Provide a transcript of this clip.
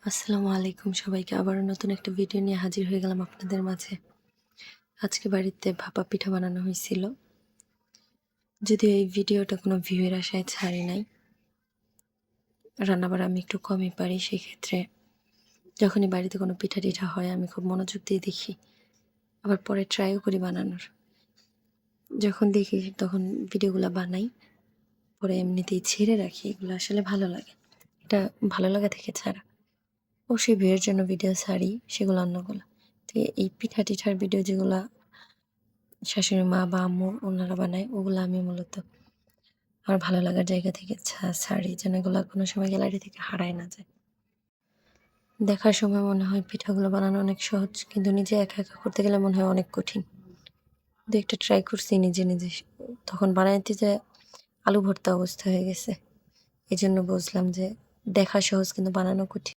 আসসালামু আলাইকুম সবাইকে। আবারও নতুন একটা ভিডিও নিয়ে হাজির হয়ে গেলাম আপনাদের মাঝে। আজকে বাড়িতে ভাপা পিঠা বানানো হয়েছিল। যদিও এই ভিডিওটা কোনো ভিউয়ের আশায় ছাড়ি নাই। রান্নাবাড়া আমি একটু কমই পারি, সেক্ষেত্রে যখনই বাড়িতে কোনো পিঠা-টিঠা হয় আমি খুব মনোযোগ দিয়ে দেখি। আবার পরে ট্রাইও করি বানানোর। যখন দেখি তখন ভিডিওগুলা বানাই, পরে এমনিতেই ছেড়ে রাখি। এগুলো আসলে ভালো লাগে। এটা ভালো লাগা থেকে ছাড়া। অবশ্যই ভিউয়ের জন্য ভিডিও ছাড়ি, সেগুলো অন্যগুলো। তো এই পিঠা-টিঠার ভিডিও যেগুলা শাশুড়ি মা বা আম্মু ওনারা বানায়, ওগুলো আমি মূলত আমার ভালো লাগার জায়গা থেকে ছাড়ি, যেন এগুলো কোনো সময় গ্যালারি থেকে হারায় না যায়। দেখার সময় মনে হয় পিঠাগুলো বানানো অনেক সহজ, কিন্তু নিজে একা একা করতে গেলে মনে হয় অনেক কঠিন। দু একটা ট্রাই করছি নিজে নিজে, তখন বানাইতে যেয়ে আলু ভর্তা অবস্থা হয়ে গেছে। এই জন্য বুঝলাম যে দেখা সহজ কিন্তু বানানো কঠিন।